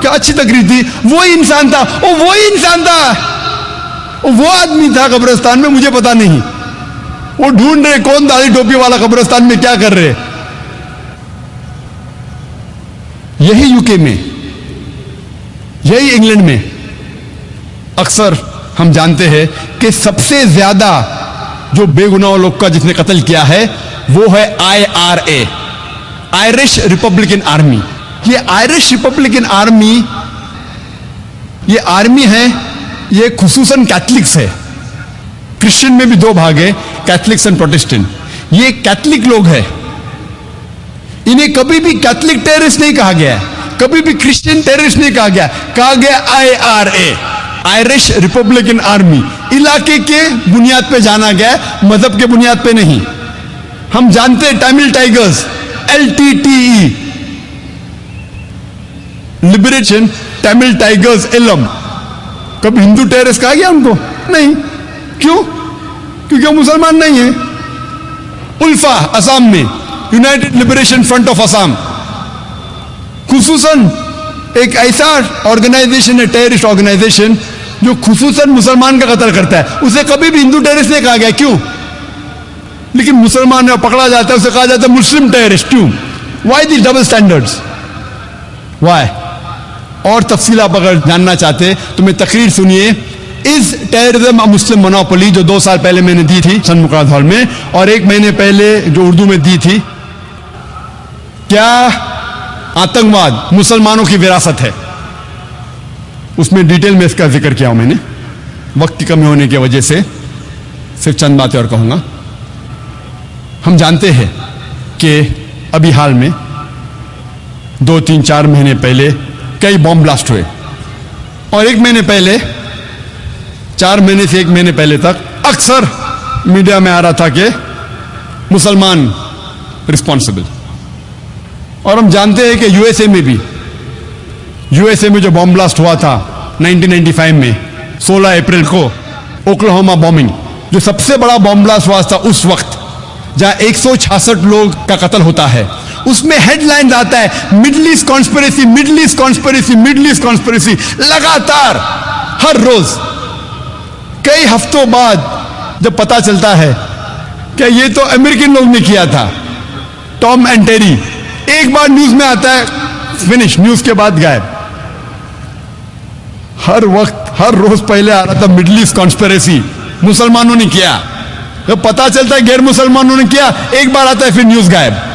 क्या अच्छी तकरीर थी, वही इंसान था, वही इंसान था, वो आदमी था कब्रिस्तान में, मुझे पता नहीं। वो ढूंढ रहे कौन दाढ़ी टोपी वाला कब्रिस्तान में क्या कर रहे। यही यूके में, यही इंग्लैंड में अक्सर हम जानते हैं कि सबसे ज्यादा जो बेगुनाह लोग का जिसने कत्ल किया है वो है IRA, आयरिश रिपब्लिकन आर्मी। ये आयरिश रिपब्लिकन आर्मी, ये आर्मी है, ये खुसूसन कैथलिक्स है। क्रिश्चियन में भी दो भाग है, कैथलिक्स एंड प्रोटेस्टेंट। ये कैथलिक लोग हैं, इन्हें कभी भी कैथलिक टेररिस्ट नहीं कहा गया है, कभी भी क्रिश्चियन टेररिस्ट नहीं कहा गया IRA, आयरिश रिपब्लिकन आर्मी। इलाके के बुनियाद पे जाना गया, मजहब के बुनियाद पे नहीं। हम जानते हैं Tamil tigers, LTTE, liberation Tamil tigers Eelam. कभी हिंदू टेररिस्ट कहा गया उनको? नहीं। क्यों? क्योंकि वो मुसलमान नहीं है। उल्फा असम में, united liberation front of Assam, खुसूसन एक ऐसा ऑर्गेनाइजेशन है, टेररिस्ट ऑर्गेनाइजेशन, जो खुसूसन मुसलमान का कत्ल करता है। उसे कभी भी हिंदू टेररिस्ट नहीं कहा गया। क्यों? लेकिन मुसलमान पकड़ा जाता है, उसे कहा जाता है मुस्लिम टेररिस्ट। क्यों? वाई दी डबल स्टैंडर्ड्स? वाई? और तफसील आप अगर जानना चाहते तो मैं तकरीर सुनिए, is terrorism a Muslim monopoly, जो 2 साल पहले मैंने दी थी सन मुकराद हॉल में, और 1 महीने पहले जो उर्दू में दी थी। क्या आतंकवाद मुसलमानों की विरासत है? उसमें डिटेल में इसका जिक्र किया हूं मैंने, वक्त की कमी होने की वजह से सिर्फ चंद बातें और कहूंगा। हम जानते हैं कि अभी हाल में 2, 3, 4 महीने पहले कई बॉम्ब ब्लास्ट हुए, और 1 महीने पहले, 4 महीने से 1 महीने पहले तक अक्सर मीडिया में आ रहा था कि मुसलमान रिस्पॉन्सिबल। और हम जानते हैं कि यूएसए में भी, यूएसए में जो बॉम्ब ब्लास्ट हुआ था 1995 में 16 अप्रैल को, ओक्लाहोमा बॉम्बिंग, जो सबसे बड़ा बॉम्ब ब्लास्ट हुआ था उस वक्त, जहां 166 लोग का कत्ल होता है, उसमें हेडलाइंस आता है middle east conspiracy, middle east conspiracy, middle east conspiracy. लगातार हर रोज कई हफ्तों बाद जब पता चलता है कि ये तो अमेरिकन लोग ने किया था, टॉम एंड टेरी, एक बार न्यूज में आता है, फिनिश, न्यूज के बाद गायब। हर वक्त, हर रोज पहले आ रहा था मिडिल ईस्ट कॉन्स्पिरेसी, मुसलमानों ने किया। जब पता चलता है गैर मुसलमानों ने किया, एक बार आता है, फिर न्यूज गायब।